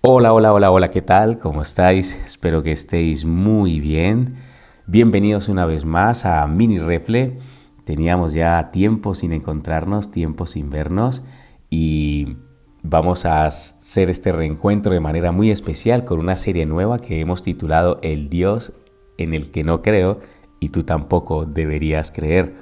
Hola, hola, hola, hola, ¿qué tal? ¿Cómo estáis? Espero que estéis muy bien. Bienvenidos una vez más a Mini Refle. Teníamos ya tiempo sin encontrarnos, tiempo sin vernos y vamos a hacer este reencuentro de manera muy especial con una serie nueva que hemos titulado El Dios en el que no creo y tú tampoco deberías creer.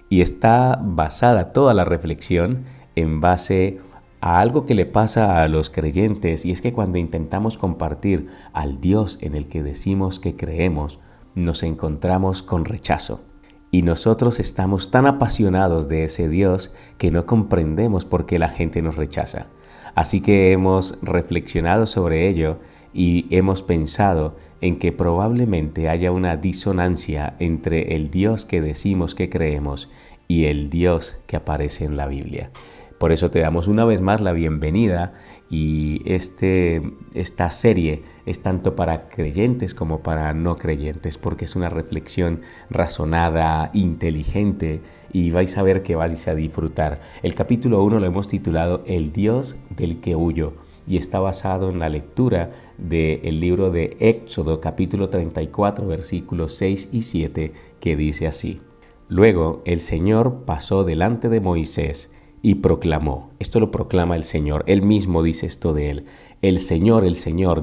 Y está basada toda la reflexión en base a algo que le pasa a los creyentes, y es que cuando intentamos compartir al Dios en el que decimos que creemos, nos encontramos con rechazo. Y nosotros estamos tan apasionados de ese Dios que no comprendemos por qué la gente nos rechaza. Así que hemos reflexionado sobre ello y hemos pensado en que probablemente haya una disonancia entre el Dios que decimos que creemos y el Dios que aparece en la Biblia. Por eso te damos una vez más la bienvenida y esta serie es tanto para creyentes como para no creyentes porque es una reflexión razonada, inteligente y vais a ver que vais a disfrutar. El capítulo 1 lo hemos titulado El Dios del que huyo y está basado en la lectura del libro de Éxodo capítulo 34 versículos 6 y 7 que dice así: Luego el Señor pasó delante de Moisés y proclamó, esto lo proclama el Señor, él mismo dice esto de él: el Señor,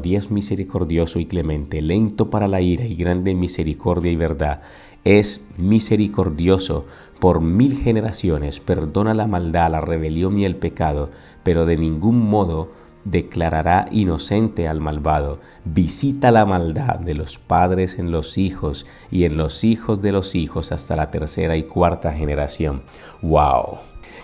Dios misericordioso y clemente, lento para la ira y grande en misericordia y verdad, es misericordioso por 1000 generaciones, perdona la maldad, la rebelión y el pecado, pero de ningún modo declarará inocente al malvado. Visita la maldad de los padres en los hijos y en los hijos de los hijos hasta la tercera y cuarta generación. ¡Wow!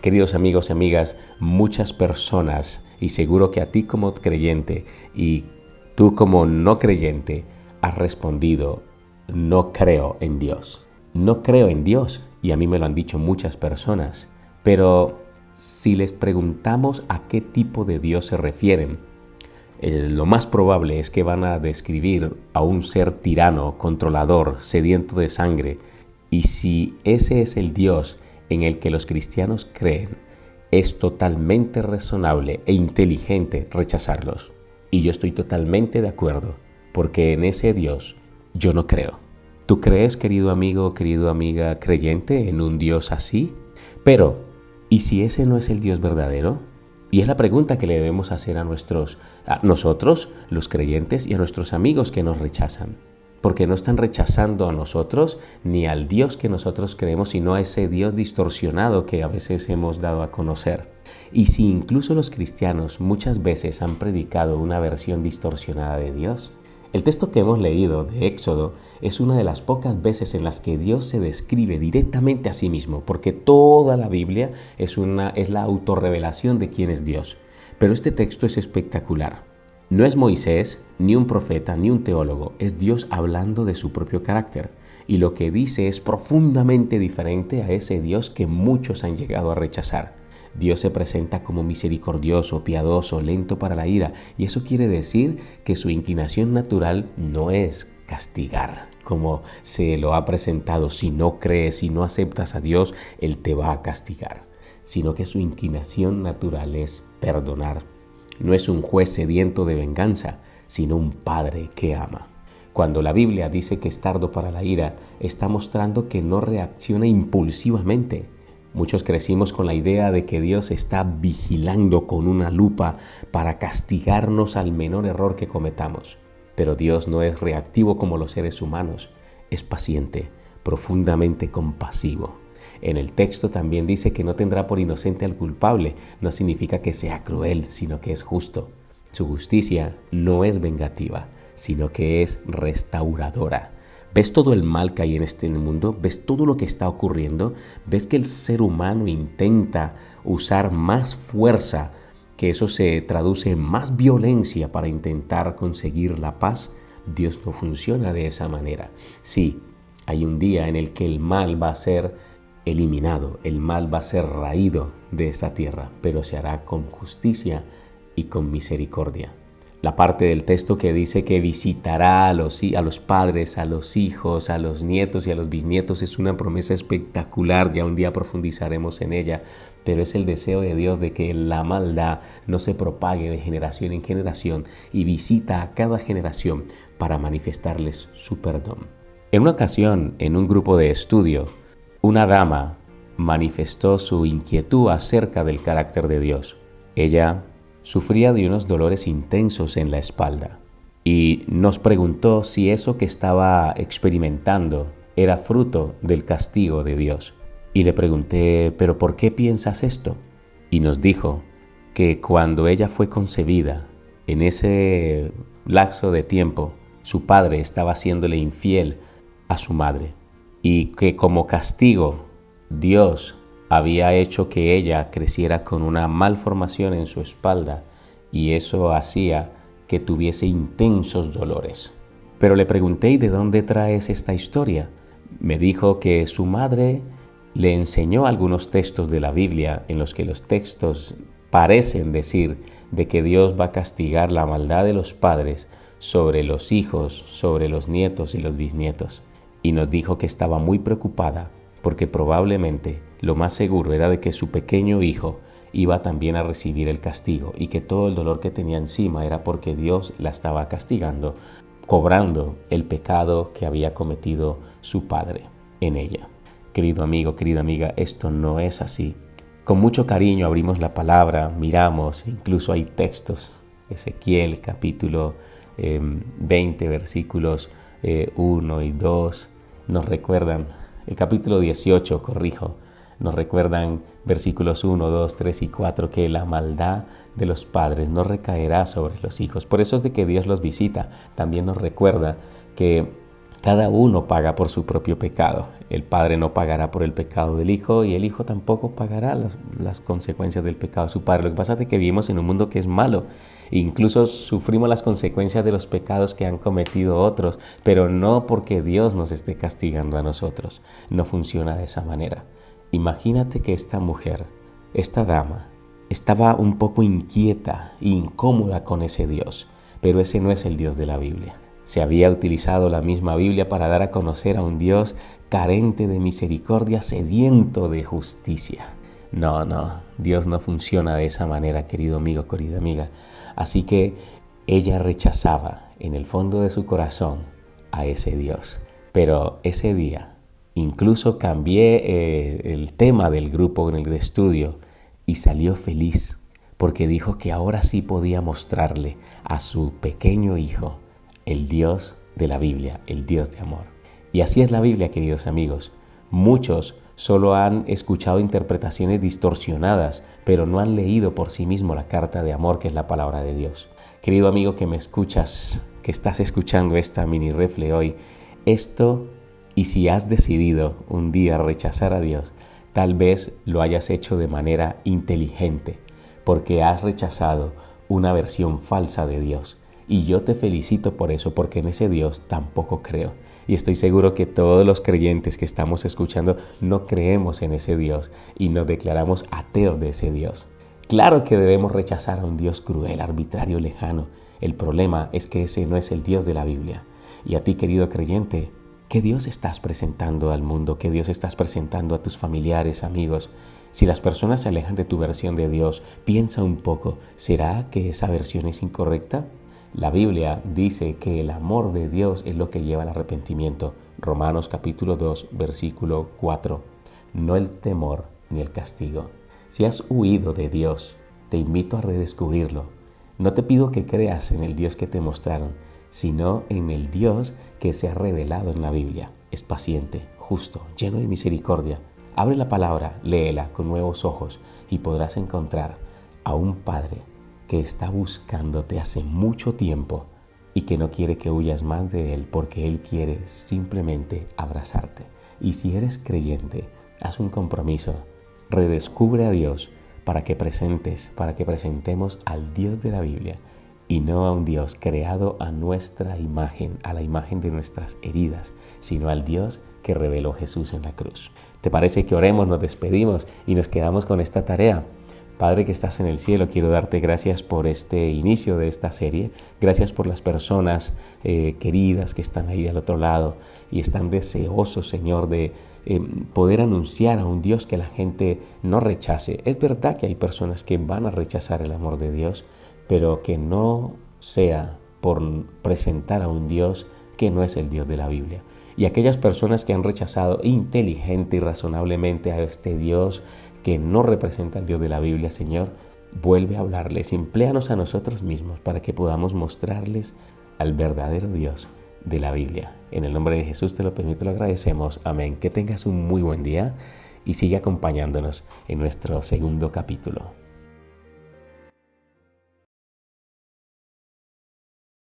Queridos amigos y amigas, muchas personas, y seguro que a ti como creyente y tú como no creyente, has respondido: no creo en Dios. No creo en Dios, y a mí me lo han dicho muchas personas, pero si les preguntamos a qué tipo de Dios se refieren, lo más probable es que van a describir a un ser tirano, controlador, sediento de sangre. Y si ese es el Dios en el que los cristianos creen, es totalmente razonable e inteligente rechazarlos. Y yo estoy totalmente de acuerdo, porque en ese Dios yo no creo. ¿Tú crees, querido amigo, querida amiga creyente, en un Dios así? Pero, ¿y si ese no es el Dios verdadero? Y es la pregunta que le debemos hacer a nosotros, los creyentes, y a nuestros amigos que nos rechazan. Porque no están rechazando a nosotros ni al Dios que nosotros creemos, sino a ese Dios distorsionado que a veces hemos dado a conocer. Y si incluso los cristianos muchas veces han predicado una versión distorsionada de Dios, el texto que hemos leído de Éxodo es una de las pocas veces en las que Dios se describe directamente a sí mismo, porque toda la Biblia es la autorrevelación de quién es Dios. Pero este texto es espectacular. No es Moisés, ni un profeta, ni un teólogo, es Dios hablando de su propio carácter. Y lo que dice es profundamente diferente a ese Dios que muchos han llegado a rechazar. Dios se presenta como misericordioso, piadoso, lento para la ira, y eso quiere decir que su inclinación natural no es castigar, como se lo ha presentado. Si no crees, si no aceptas a Dios, Él te va a castigar, sino que su inclinación natural es perdonar. No es un juez sediento de venganza, sino un padre que ama. Cuando la Biblia dice que es tardo para la ira, está mostrando que no reacciona impulsivamente. Muchos crecimos con la idea de que Dios está vigilando con una lupa para castigarnos al menor error que cometamos. Pero Dios no es reactivo como los seres humanos, es paciente, profundamente compasivo. En el texto también dice que no tendrá por inocente al culpable. No significa que sea cruel, sino que es justo. Su justicia no es vengativa, sino que es restauradora. ¿Ves todo el mal que hay en este mundo? ¿Ves todo lo que está ocurriendo? ¿Ves que el ser humano intenta usar más fuerza, que eso se traduce en más violencia para intentar conseguir la paz? Dios no funciona de esa manera. Sí, hay un día en el que el mal va a ser eliminado, el mal va a ser raído de esta tierra, pero se hará con justicia y con misericordia. La parte del texto que dice que visitará a los padres, a los hijos, a los nietos y a los bisnietos es una promesa espectacular. Ya un día profundizaremos en ella, pero es el deseo de Dios de que la maldad no se propague de generación en generación y visita a cada generación para manifestarles su perdón. En una ocasión, en un grupo de estudio, una dama manifestó su inquietud acerca del carácter de Dios. Ella sufría de unos dolores intensos en la espalda y nos preguntó si eso que estaba experimentando era fruto del castigo de Dios. Y le pregunté, ¿pero por qué piensas esto? Y nos dijo que cuando ella fue concebida, en ese lapso de tiempo, su padre estaba haciéndole infiel a su madre y que como castigo Dios había hecho que ella creciera con una malformación en su espalda y eso hacía que tuviese intensos dolores. Pero le pregunté, ¿y de dónde traes esta historia? Me dijo que su madre le enseñó algunos textos de la Biblia en los que los textos parecen decir de que Dios va a castigar la maldad de los padres sobre los hijos, sobre los nietos y los bisnietos. Y nos dijo que estaba muy preocupada porque probablemente lo más seguro era de que su pequeño hijo iba también a recibir el castigo y que todo el dolor que tenía encima era porque Dios la estaba castigando, cobrando el pecado que había cometido su padre en ella. Querido amigo, querida amiga, esto no es así. Con mucho cariño abrimos la palabra, miramos, incluso hay textos, Ezequiel capítulo 20, versículos 1 y 2, nos recuerdan, el capítulo 18, nos recuerdan versículos 1, 2, 3 y 4 que la maldad de los padres no recaerá sobre los hijos. Por eso es de que Dios los visita. También nos recuerda que cada uno paga por su propio pecado. El padre no pagará por el pecado del hijo y el hijo tampoco pagará las consecuencias del pecado de su padre. Lo que pasa es que vivimos en un mundo que es malo. Incluso sufrimos las consecuencias de los pecados que han cometido otros, pero no porque Dios nos esté castigando a nosotros. No funciona de esa manera. Imagínate que esta mujer, esta dama, estaba un poco inquieta e incómoda con ese Dios, pero ese no es el Dios de la Biblia. Se había utilizado la misma Biblia para dar a conocer a un Dios carente de misericordia, sediento de justicia. No, Dios no funciona de esa manera, querido amigo, querida amiga. Así que ella rechazaba en el fondo de su corazón a ese Dios. Pero ese día incluso cambié el tema del grupo en el de estudio y salió feliz porque dijo que ahora sí podía mostrarle a su pequeño hijo el Dios de la Biblia, el Dios de amor. Y así es la Biblia, queridos amigos. Muchos solo han escuchado interpretaciones distorsionadas, pero no han leído por sí mismo la carta de amor que es la palabra de Dios. Querido amigo que me escuchas, que estás escuchando esta mini refle hoy, esto, y si has decidido un día rechazar a Dios, tal vez lo hayas hecho de manera inteligente, porque has rechazado una versión falsa de Dios. Y yo te felicito por eso, porque en ese Dios tampoco creo. Y estoy seguro que todos los creyentes que estamos escuchando no creemos en ese Dios y nos declaramos ateos de ese Dios. Claro que debemos rechazar a un Dios cruel, arbitrario, lejano. El problema es que ese no es el Dios de la Biblia. Y a ti, querido creyente, ¿qué Dios estás presentando al mundo? ¿Qué Dios estás presentando a tus familiares, amigos? Si las personas se alejan de tu versión de Dios, piensa un poco, ¿será que esa versión es incorrecta? La Biblia dice que el amor de Dios es lo que lleva al arrepentimiento. Romanos capítulo 2, versículo 4. No el temor ni el castigo. Si has huido de Dios, te invito a redescubrirlo. No te pido que creas en el Dios que te mostraron, sino en el Dios que se ha revelado en la Biblia. Es paciente, justo, lleno de misericordia. Abre la palabra, léela con nuevos ojos y podrás encontrar a un Padre que está buscándote hace mucho tiempo y que no quiere que huyas más de Él porque Él quiere simplemente abrazarte. Y si eres creyente, haz un compromiso, redescubre a Dios para que presentemos al Dios de la Biblia y no a un Dios creado a nuestra imagen, a la imagen de nuestras heridas, sino al Dios que reveló Jesús en la cruz. ¿Te parece que oremos, nos despedimos y nos quedamos con esta tarea? Padre que estás en el cielo, quiero darte gracias por este inicio de esta serie. Gracias por las personas queridas que están ahí al otro lado y están deseosos, Señor, de poder anunciar a un Dios que la gente no rechace. Es verdad que hay personas que van a rechazar el amor de Dios, pero que no sea por presentar a un Dios que no es el Dios de la Biblia. Y aquellas personas que han rechazado inteligente y razonablemente a este Dios que no representa al Dios de la Biblia, Señor, vuelve a hablarles, empléanos a nosotros mismos para que podamos mostrarles al verdadero Dios de la Biblia. En el nombre de Jesús te lo permito, lo agradecemos. Amén. Que tengas un muy buen día y sigue acompañándonos en nuestro segundo capítulo.